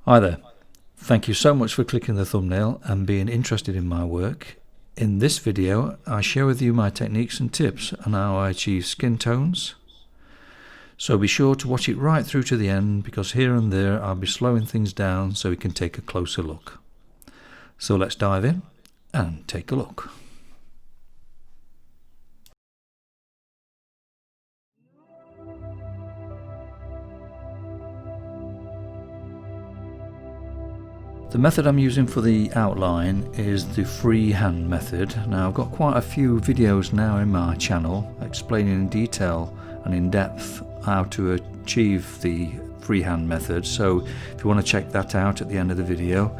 Hi there, thank you so much for clicking the thumbnail and being interested in my work. In this video I share with you my techniques and tips on how I achieve skin tones. So be sure to watch it right through to the end, because here and there I'll be slowing things down so we can take a closer look. So let's dive in and take a look. The method I'm using for the outline is the freehand method. Now I've got quite a few videos now in my channel explaining in detail and in depth how to achieve the freehand method, so if you want to check that out at the end of the video,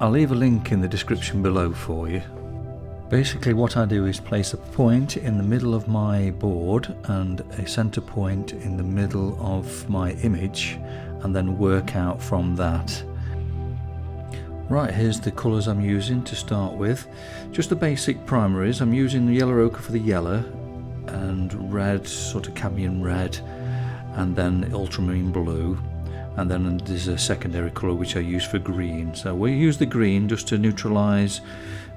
I'll leave a link in the description below for you. Basically what I do is place a point in the middle of my board and a center point in the middle of my image, and then work out from that. Right, here's the colours I'm using to start with. Just the basic primaries. I'm using the yellow ochre for the yellow, and red, sort of cadmium red, and then ultramarine blue, and then there's a secondary colour which I use for green. So we use the green just to neutralise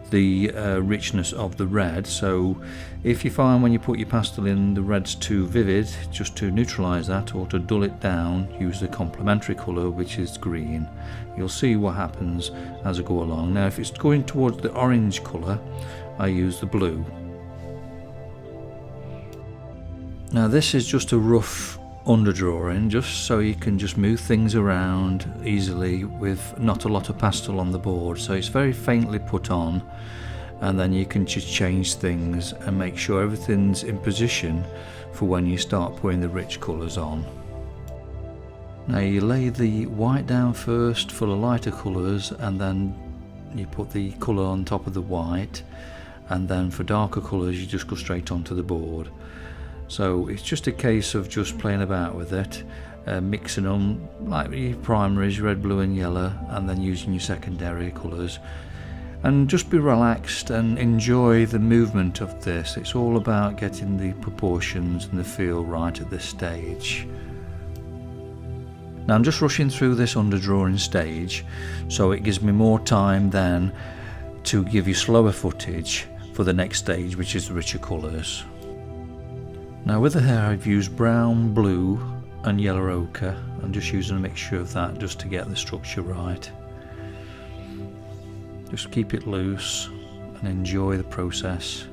the richness of the red. So if you find when you put your pastel in the red's too vivid, just to neutralise that or to dull it down, use the complementary colour which is green. You'll see what happens as I go along. Now if it's going towards the orange colour, I use the blue. Now this is just a rough underdrawing, just so you can just move things around easily with not a lot of pastel on the board. So it's very faintly put on, and then you can just change things and make sure everything's in position for when you start putting the rich colours on. Now you lay the white down first for the lighter colours, and then you put the colour on top of the white, and then for darker colours you just go straight onto the board. So it's just a case of just playing about with it, mixing them like your primaries, red, blue and yellow, and then using your secondary colours. And just be relaxed and enjoy the movement of this. It's all about getting the proportions and the feel right at this stage. Now I'm just rushing through this underdrawing stage, so it gives me more time then to give you slower footage for the next stage, which is the richer colours. Now with the hair I've used brown, blue and yellow ochre. I'm just using a mixture of that just to get the structure right. Just keep it loose and enjoy the process.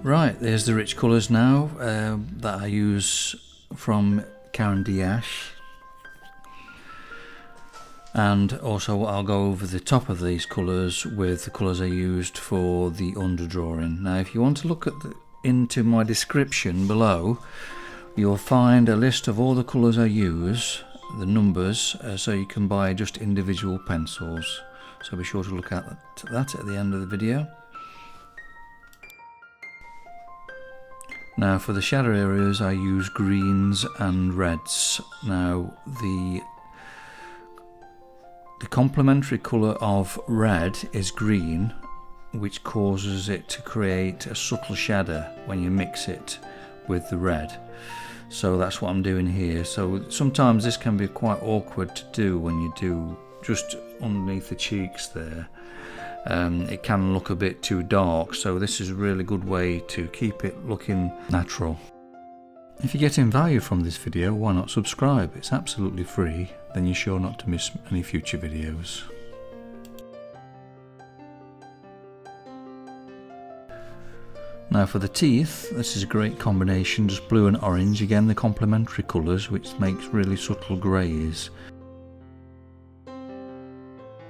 Right, there's the rich colours now that I use from Karen Diash. And also I'll go over the top of these colours with the colours I used for the underdrawing. Now if you want to look at into my description below, you'll find a list of all the colours I use, the numbers, so you can buy just individual pencils. So be sure to look at that at the end of the video. Now for the shadow areas I use greens and reds. Now the complementary colour of red is green, which causes it to create a subtle shadow when you mix it with the red. So that's what I'm doing here. So sometimes this can be quite awkward to do when you do just underneath the cheeks there. It can look a bit too dark, so this is a really good way to keep it looking natural. If you're getting value from this video, why not subscribe? It's absolutely free, then you're sure not to miss any future videos. Now for the teeth, this is a great combination, just blue and orange, again the complementary colours, which makes really subtle greys.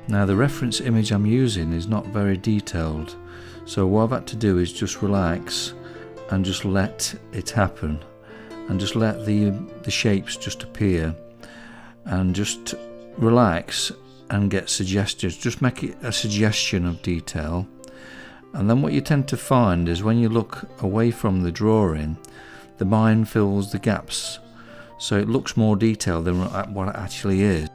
Now the reference image I'm using is not very detailed, so what I've had to do is just relax and just let it happen. And just let the shapes just appear, and just relax and get suggestions. Just make it a suggestion of detail, and then what you tend to find is when you look away from the drawing, the mind fills the gaps, so it looks more detailed than what it actually is.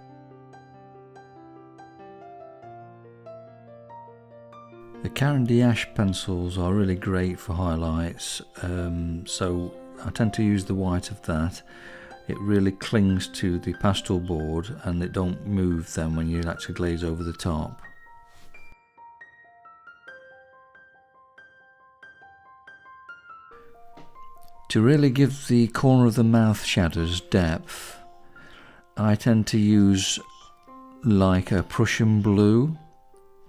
The Karen Diash pencils are really great for highlights, so I tend to use the white of that. it really clings to the pastel board and it don't move then when you actually glaze over the top. To really give the corner of the mouth shadows depth, I tend to use like a Prussian blue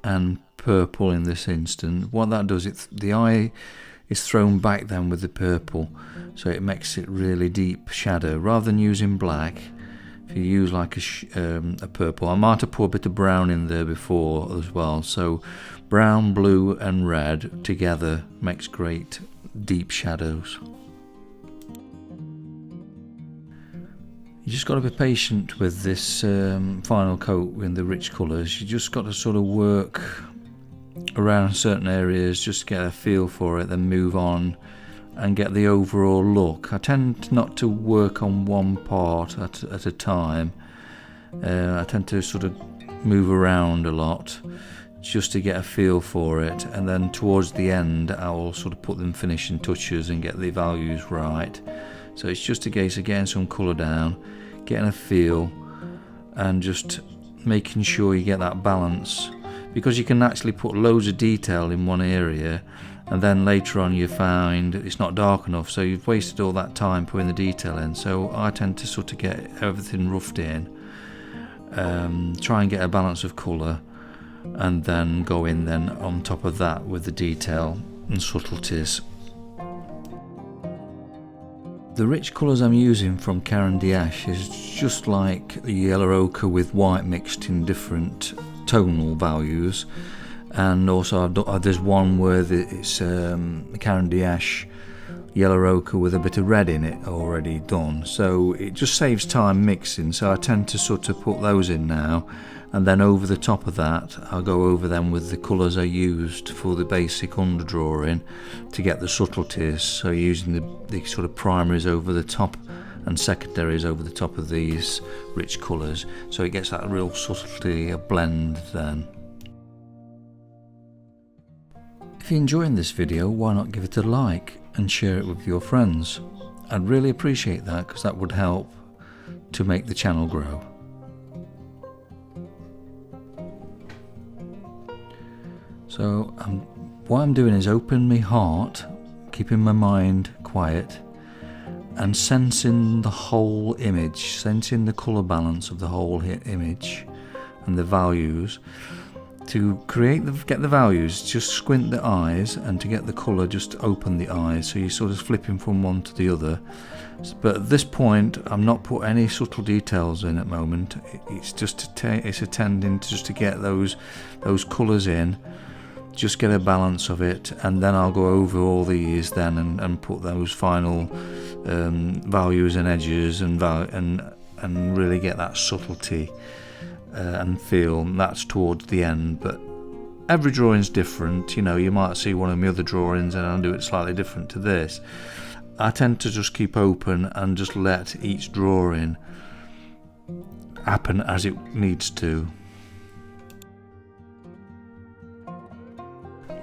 and purple in this instance. What that does, the eye is thrown back then with the purple, so it makes it really deep shadow. Rather than using black, if you use like a purple, I might have put a bit of brown in there before as well. So brown, blue and red together makes great deep shadows. You just got to be patient with this final coat in the rich colours. You just got to sort of work around certain areas, just get a feel for it, then move on and get the overall look. I tend not to work on one part at a time. I tend to sort of move around a lot just to get a feel for it, and then towards the end I will sort of put them finishing touches and get the values right. So it's just a case of getting some colour down, getting a feel, and just making sure you get that balance, because you can actually put loads of detail in one area and then later on you find it's not dark enough, so you've wasted all that time putting the detail in. So I tend to sort of get everything roughed in, try and get a balance of colour, and then go in then on top of that with the detail and subtleties. The rich colours I'm using from Caran d'Ache is just like the yellow ochre with white mixed in different tonal values, and also there's one where it's Caran d'Ache yellow ochre with a bit of red in it already done, so it just saves time mixing. So I tend to sort of put those in now, and then over the top of that I'll go over them with the colours I used for the basic underdrawing to get the subtleties. So using the sort of primaries over the top and secondaries over the top of these rich colours, so it gets that real subtlety, a blend then. If you're enjoying this video, why not give it a like and share it with your friends? I'd really appreciate that, because that would help to make the channel grow. So what I'm doing is opening my heart, keeping my mind quiet, and sensing the whole image, sensing the colour balance of the whole image and the values. To get the values, just squint the eyes, and to get the colour, just open the eyes, so you're sort of flipping from one to the other. But at this point I'm not put any subtle details in at the moment. It's just it's attending to just to get those colours in, just get a balance of it, and then I'll go over all these then and put those final values and edges and really get that subtlety and feel. That's towards the end, but every drawing's different. You know, you might see one of my other drawings and I'll do it slightly different to this. I tend to just keep open and just let each drawing happen as it needs to.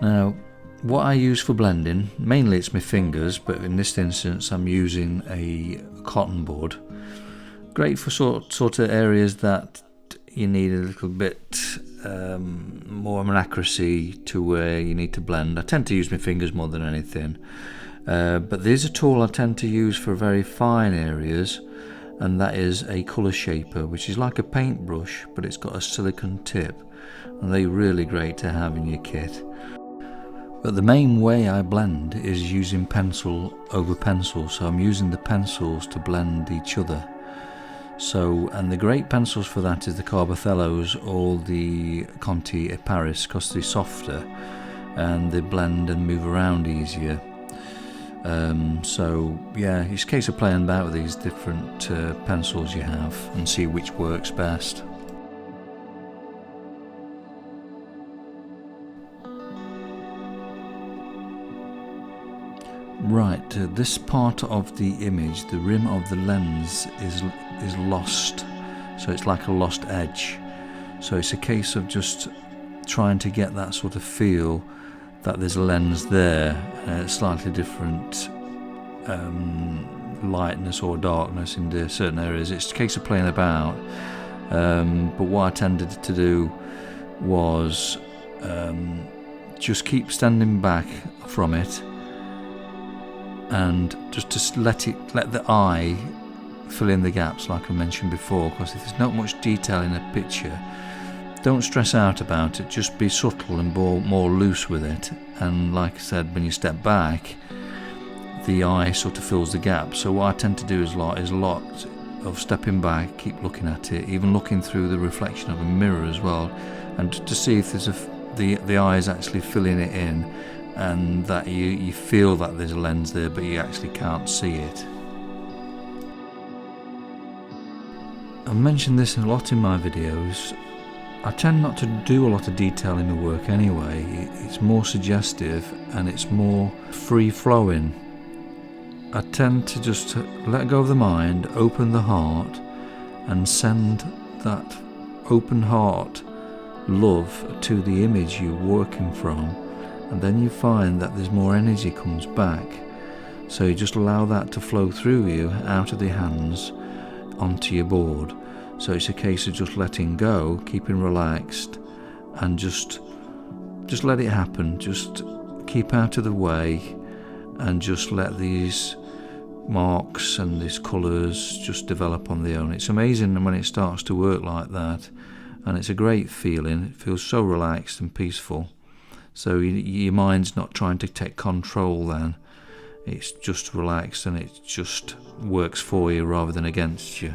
Now, what I use for blending, mainly it's my fingers, but in this instance I'm using a cotton bud. Great for sort of areas that you need a little bit more of an accuracy to where you need to blend. I tend to use my fingers more than anything, but there's a tool I tend to use for very fine areas, and that is a colour shaper, which is like a paintbrush, but it's got a silicone tip, and they're really great to have in your kit. But the main way I blend is using pencil over pencil, so I'm using the pencils to blend each other. So, and the great pencils for that is the Carbothellos or the Conti e Paris, because they're softer and they blend and move around easier. So yeah, it's a case of playing about with these different pencils you have and see which works best. Right, this part of the image, the rim of the lens is lost, so it's like a lost edge. So it's a case of just trying to get that sort of feel that there's a lens there, slightly different lightness or darkness in certain areas. It's a case of playing about. But what I tended to do was just keep standing back from it and just to let the eye fill in the gaps, like I mentioned before, because if there's not much detail in a picture, don't stress out about it, just be subtle and more loose with it. And like I said, when you step back, the eye sort of fills the gap. So what I tend to do is a lot of stepping back, keep looking at it, even looking through the reflection of a mirror as well, and to see if there's the eye is actually filling it in, and that you feel that there's a lens there, but you actually can't see it. I've mentioned this a lot in my videos. I tend not to do a lot of detail in my work anyway. It's more suggestive and it's more free-flowing. I tend to just let go of the mind, open the heart, and send that open heart love to the image you're working from, and then you find that there's more energy comes back. So you just allow that to flow through you, out of the hands, onto your board. So it's a case of just letting go, keeping relaxed, and just let it happen. Just keep out of the way and just let these marks and these colours just develop on their own. It's amazing when it starts to work like that, and it's a great feeling. It feels so relaxed and peaceful. So your mind's not trying to take control then. It's just relaxed and it just works for you rather than against you.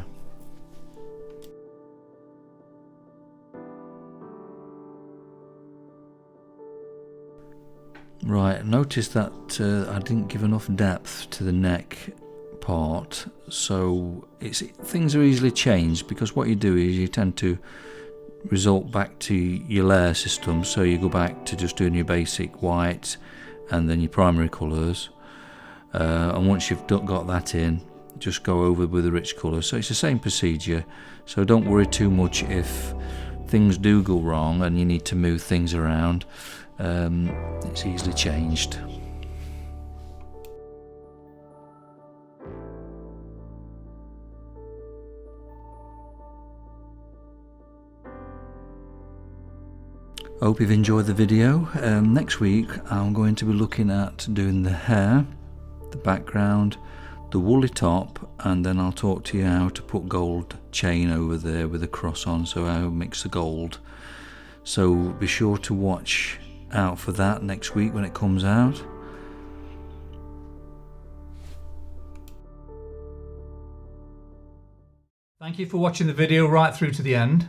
Right, notice that I didn't give enough depth to the neck part, so things are easily changed, because what you do is you tend to result back to your layer system. So you go back to just doing your basic white and then your primary colours, and once you've got that in, just go over with the rich colours. So it's the same procedure, so don't worry too much if things do go wrong and you need to move things around. It's easily changed. Hope you've enjoyed the video. Next week I'm going to be looking at doing the hair, the background, the woolly top, and then I'll talk to you how to put gold chain over there with a cross on, so how to mix the gold. So be sure to watch out for that next week when it comes out. Thank you for watching the video right through to the end.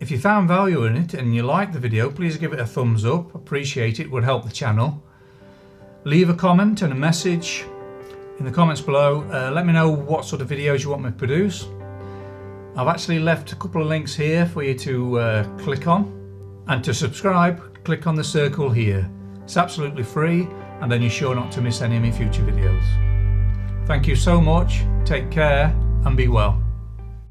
If you found value in it and you liked the video, please give it a thumbs up. Appreciate it, would help the channel. Leave a comment and a message in the comments below. Let me know what sort of videos you want me to produce. I've actually left a couple of links here for you to click on. And to subscribe, click on the circle here. It's absolutely free, and then you're sure not to miss any of my future videos. Thank you so much, take care and be well.